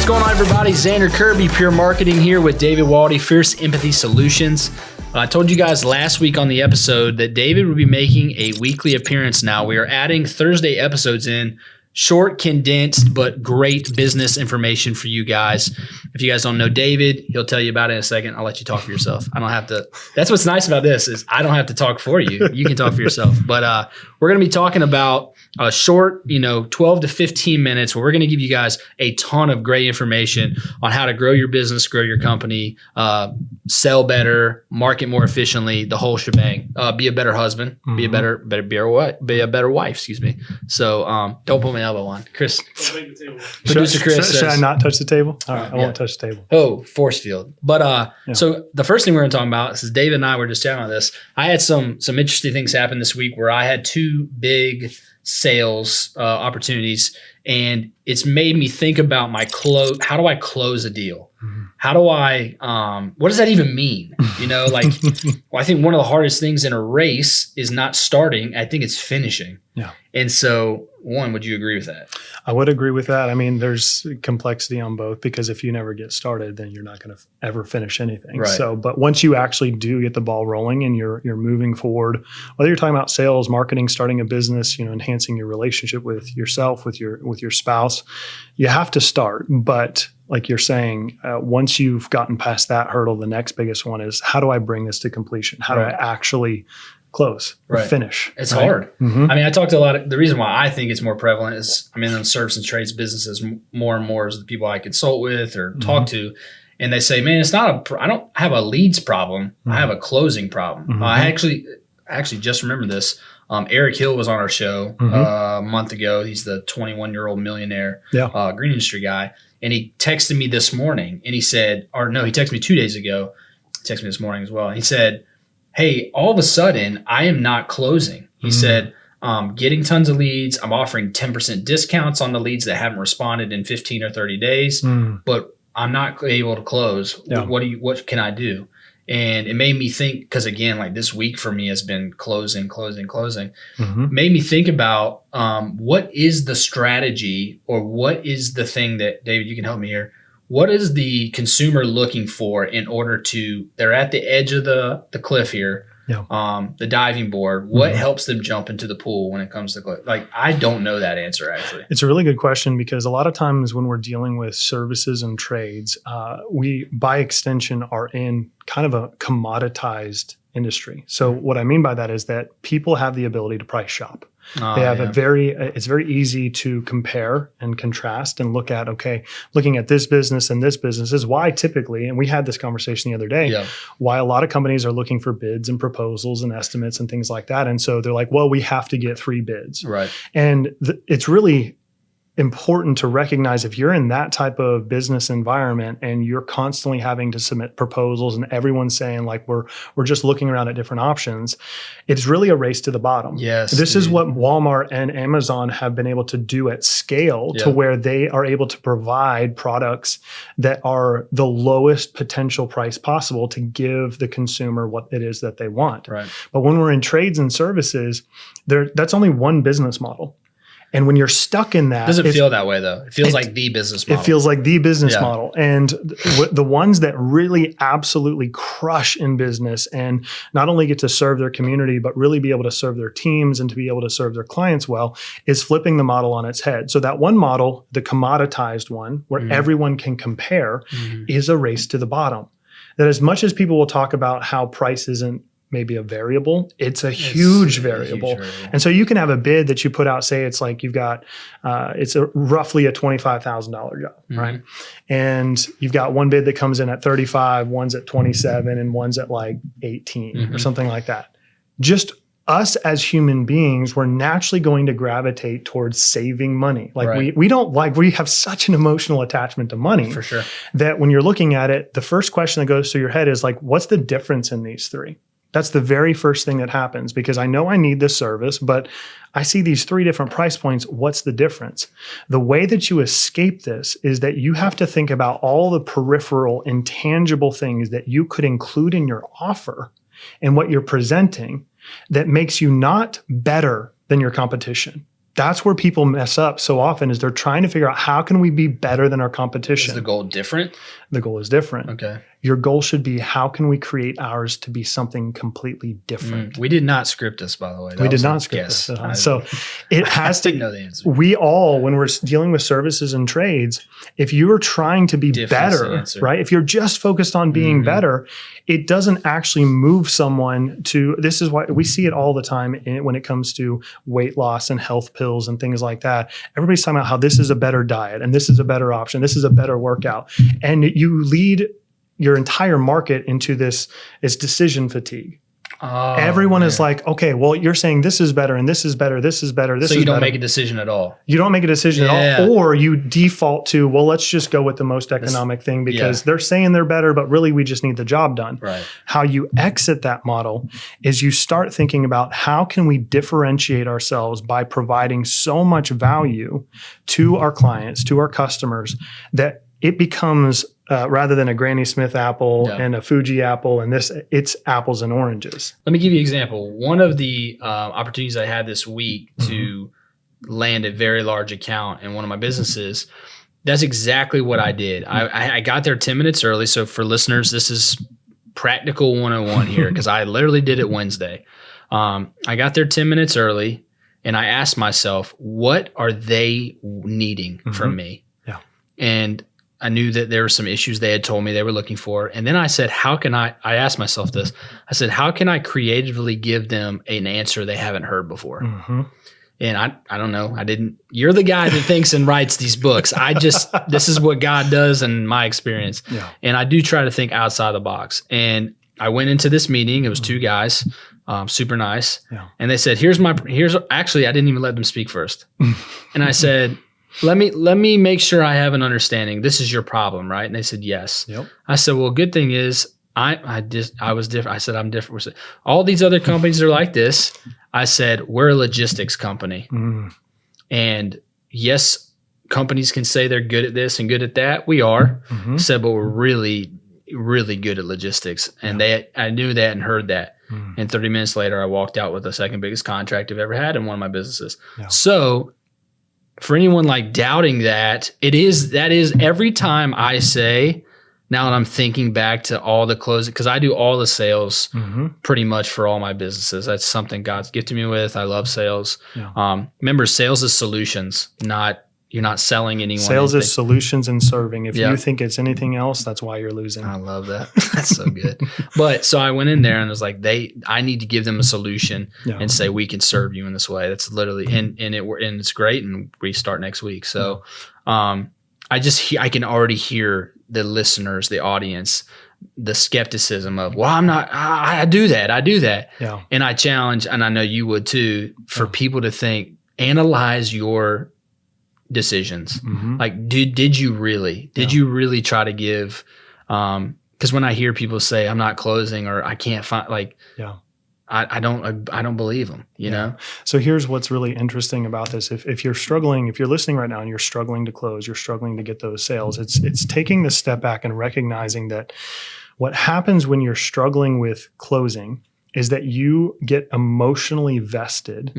What's going on, everybody? Xander Kirby, Pure Marketing here with David Waldy, Fierce Empathy Solutions. I told you guys last week on the episode that David would be making a weekly appearance now. We are adding Thursday episodes in. Short, condensed, but great business information for you guys. If you guys don't know David, he'll tell you about it in a second. I'll let you talk for yourself. I don't have to. That's what's nice about this is I don't have to talk for you. You can talk for yourself. But we're going to be talking about a short, 12 to 15 minutes where we're going to give you guys a ton of great information on how to grow your business, grow your company, sell better, market more efficiently, the whole shebang. Be a better husband, be a better wife. Excuse me. So don't put my elbow on, Chris. Producer Chris should I not touch the table? All right, I won't touch the table. Oh, force field. But so the first thing we're going to talk about is David and I were just chatting on this. I had some interesting things happen this week where I had two big sales opportunities, and it's made me think about how do I close a deal? How do I what does that even mean? Well, I think one of the hardest things in a race is not starting. I think it's finishing. Yeah. And so would you agree with that? I would agree with that. I mean, there's complexity on both because if you never get started, then you're not going to ever finish anything. Right. So, but once you actually do get the ball rolling and you're moving forward, whether you're talking about sales, marketing, starting a business, enhancing your relationship with yourself, with your spouse, you have to start. But like you're saying, once you've gotten past that hurdle, the next biggest one is how do I bring this to completion? How do I actually close or finish? It's hard. Mm-hmm. I mean, I talked to a lot of, the reason why I think it's more prevalent is I'm in the service and trades businesses more and more as the people I consult with or talk to. And they say, man, I don't have a leads problem. I have a closing problem. I actually just remember this. Eric Hill was on our show a month ago. He's the 21-year-old millionaire, green industry guy. And he texted me this morning and he said, he texted me 2 days ago. He texted me this morning as well. And he said, hey, all of a sudden, I am not closing. He said, getting tons of leads. I'm offering 10% discounts on the leads that haven't responded in 15 or 30 days, but I'm not able to close. Yeah. What can I do? And it made me think, because again, like this week for me has been closing. Made me think about what is the strategy or what is the thing that, David, you can help me here. What is the consumer looking for in order they're at the edge of the cliff here, the diving board. What helps them jump into the pool when it comes to cliff? Like, I don't know that answer, actually. It's a really good question because a lot of times when we're dealing with services and trades, we, by extension, are in kind of a commoditized industry. So what I mean by that is that people have the ability to price shop. They have it's very easy to compare and contrast and looking at this business and this business is why typically, and we had this conversation the other day, why a lot of companies are looking for bids and proposals and estimates and things like that. And so they're like, well, we have to get 3 bids. Right. And it's really important to recognize if you're in that type of business environment and you're constantly having to submit proposals and everyone's saying like we're just looking around at different options, it's really a race to the bottom. Yes, this is what Walmart and Amazon have been able to do at scale to where they are able to provide products that are the lowest potential price possible to give the consumer what it is that they want. Right. But when we're in trades and services, that's only one business model. And when you're stuck in that— It doesn't feel that way, though. It feels like the business model. It feels like the business model. And the ones that really absolutely crush in business and not only get to serve their community, but really be able to serve their teams and to be able to serve their clients well, is flipping the model on its head. So that one model, the commoditized one, where everyone can compare, is a race to the bottom. That as much as people will talk about how price isn't maybe a variable, it's a huge variable. And so you can have a bid that you put out, say it's like you've got, it's roughly a $25,000 job, right? And you've got one bid that comes in at 35, one's at 27, and one's at like 18 or something like that. Just us as human beings, we're naturally going to gravitate towards saving money. Like we have such an emotional attachment to money for sure that when you're looking at it, the first question that goes through your head is like, what's the difference in these three? That's the very first thing that happens because I know I need this service, but I see these 3 different price points. What's the difference? The way that you escape this is that you have to think about all the peripheral, intangible things that you could include in your offer and what you're presenting that makes you not better than your competition, That's where people mess up so often, is they're trying to figure out how can we be better than our competition. Is the goal different? The goal is different. Okay. Your goal should be, how can we create ours to be something completely different? We did not script this, by the way. We did not script this. So it has to, know the answer. we all, when we're dealing with services and trades, if you are trying to be better, right? If you're just focused on being better, it doesn't actually move someone to, this is why we see it all the time when it comes to weight loss and health pills and things like that. Everybody's talking about how this is a better diet and this is a better option. This is a better workout. And you lead your entire market into this is decision fatigue. Oh, everyone is like, okay, well, you're saying this is better and this is better, this is better, this is better. So you don't make a decision at all. You don't make a decision at all. Or you default to, well, let's just go with the most economic thing because they're saying they're better, but really we just need the job done. Right. How you exit that model is you start thinking about how can we differentiate ourselves by providing so much value to our clients, to our customers, that it becomes rather than a Granny Smith apple and a Fuji apple and this, it's apples and oranges. Let me give you an example. One of the opportunities I had this week to land a very large account in one of my businesses, that's exactly what I did. I got there 10 minutes early. So for listeners, this is practical 101 here because I literally did it Wednesday. I got there 10 minutes early and I asked myself, what are they needing from me? Yeah. And I knew that there were some issues they had told me they were looking for. And then I said, I asked myself this, I said, how can I creatively give them an answer they haven't heard before? And I don't know. You're the guy that thinks and writes these books. This is what God does in my experience. Yeah. And I do try to think outside the box. And I went into this meeting. It was two guys, super nice. Yeah. And they said, actually, I didn't even let them speak first. And I said, let me make sure I have an understanding. This is your problem, right? And they said, yes. Yep. I said, well, good thing is I was different. I said, I'm different. All these other companies are like this. I said, we're a logistics company. And yes, companies can say they're good at this and good at that. We are. I said, but we're really, really good at logistics. And I knew that and heard that. And 30 minutes later, I walked out with the second biggest contract I've ever had in one of my businesses. Yeah. So for anyone like doubting that is every time I say, now that I'm thinking back to all the closing, because I do all the sales pretty much for all my businesses. That's something God's gifted me with. I love sales. Yeah. Remember, sales is solutions, you're not selling anyone. Sales is solutions and serving. If you think it's anything else, that's why you're losing. I love that. That's so good. But so I went in there and was like, I need to give them a solution and say, we can serve you in this way. That's literally, and it's great. And we start next week. So, I can already hear the listeners, the audience, the skepticism of, well, I do that. Yeah. And I challenge, and I know you would too, for people to think, analyze your decisions. Like, did you really try to give, because when I hear people say I'm not closing or I can't find, like, I don't believe them, you know? So here's what's really interesting about this. If you're struggling, if you're listening right now and you're struggling to close, you're struggling to get those sales, it's taking the step back and recognizing that what happens when you're struggling with closing is that you get emotionally vested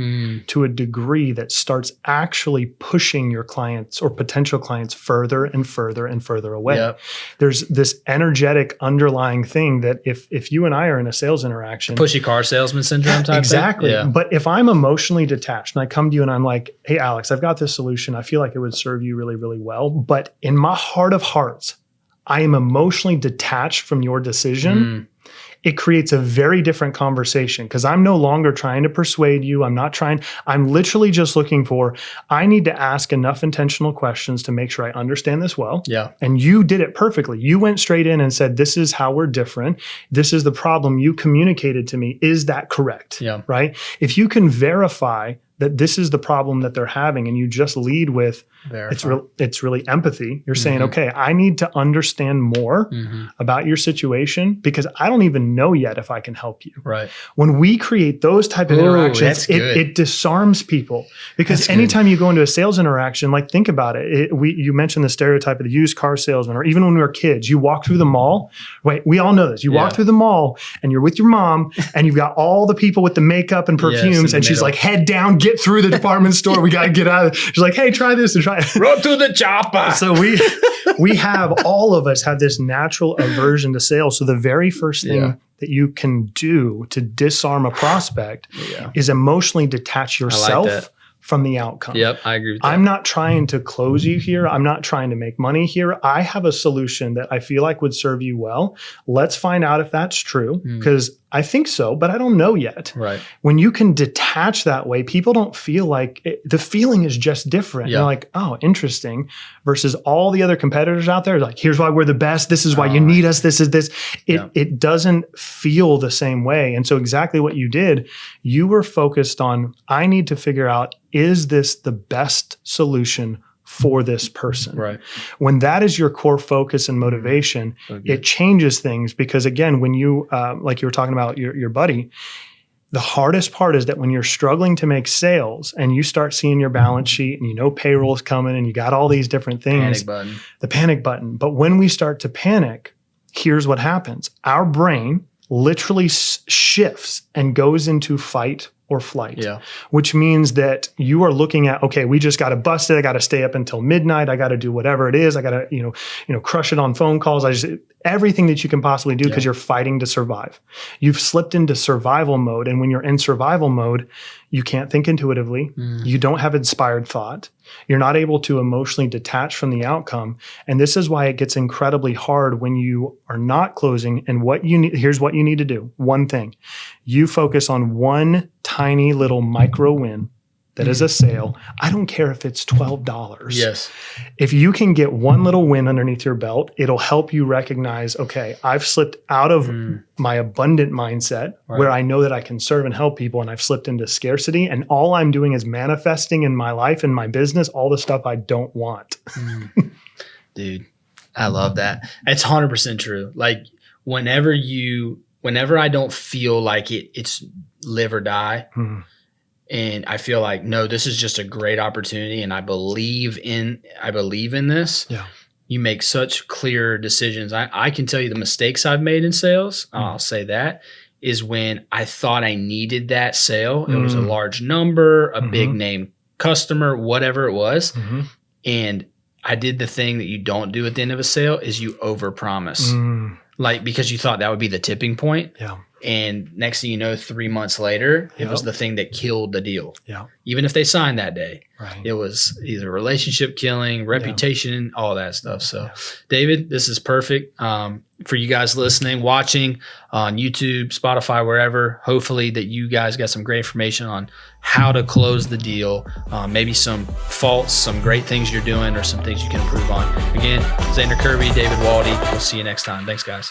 to a degree that starts actually pushing your clients or potential clients further and further and further away. Yep. There's this energetic underlying thing that if you and I are in a sales interaction— pushy car salesman syndrome type exactly. thing? Yeah. But if I'm emotionally detached and I come to you and I'm like, hey, Alex, I've got this solution. I feel like it would serve you really, really well. But in my heart of hearts, I am emotionally detached from your decision. It creates a very different conversation because I'm no longer trying to persuade you. I'm literally just looking for, I need to ask enough intentional questions to make sure I understand this well. Yeah. And you did it perfectly. You went straight in and said, this is how we're different. This is the problem you communicated to me. Is that correct? Yeah. Right? If you can verify that this is the problem that they're having and you just lead with, it's really empathy. You're saying, okay, I need to understand more about your situation because I don't even know yet if I can help you. Right. When we create those type of interactions, it disarms people because anytime you go into a sales interaction, like think about it. You mentioned the stereotype of the used car salesman, or even when we were kids, you walk through the mall. Right. We all know this. You walk through the mall and you're with your mom and you've got all the people with the makeup and perfumes and she's like, head down, get through the department store. We got to get out of it. She's like, hey, try this and try it. Run to the chopper. So we have, all of us have this natural aversion to sales. So the very first thing that you can do to disarm a prospect is emotionally detach yourself from the outcome. Yep, I agree with that. I'm not trying to close you here. I'm not trying to make money here. I have a solution that I feel like would serve you well. Let's find out if that's true, because I think so, but I don't know yet. Right. When you can detach that way, people don't feel like the feeling is just different. They're like, oh, interesting. Versus all the other competitors out there, like, here's why we're the best. This is why you need us. This is this. It doesn't feel the same way. And so exactly what you did, you were focused on, I need to figure out, is this the best solution for this person? Right. When that is your core focus and motivation, it changes things, because again, when you, like you were talking about your buddy, the hardest part is that when you're struggling to make sales and you start seeing your balance sheet and you know payroll's coming and you got all these different things, the panic button. But when we start to panic, here's what happens. Our brain literally shifts and goes into fight or flight, which means that you are looking at, okay, we just got to bust it. I got to stay up until midnight. I got to do whatever it is. I got to, crush it on phone calls. Everything that you can possibly do, because you're fighting to survive. You've slipped into survival mode. And when you're in survival mode, you can't think intuitively. You don't have inspired thought. You're not able to emotionally detach from the outcome. And this is why it gets incredibly hard when you are not closing. And here's what you need to do. One thing, you focus on one tiny little micro win that is a sale. I don't care if it's $12. Yes. If you can get one little win underneath your belt, it'll help you recognize, okay, I've slipped out of my abundant mindset where I know that I can serve and help people, and I've slipped into scarcity, and all I'm doing is manifesting in my life and my business all the stuff I don't want. Dude, I love that. It's 100% true. Like whenever I don't feel like it's live or die, and I feel like, no, this is just a great opportunity, and I believe in this. Yeah. You make such clear decisions. I can tell you the mistakes I've made in sales. I'll say that is when I thought I needed that sale. It was a large number, a big name customer, whatever it was. And I did the thing that you don't do at the end of a sale is you overpromise. Like, because you thought that would be the tipping point. Yeah. And next thing you know, 3 months later, it was the thing that killed the deal. Yeah. Even if they signed that day, it was either relationship killing, reputation, all that stuff. So, David, this is perfect for you guys listening, watching on YouTube, Spotify, wherever. Hopefully that you guys got some great information on how to close the deal, maybe some faults, some great things you're doing, or some things you can improve on. Again, Xander Kirby, David Waldy. We'll see you next time. Thanks, guys.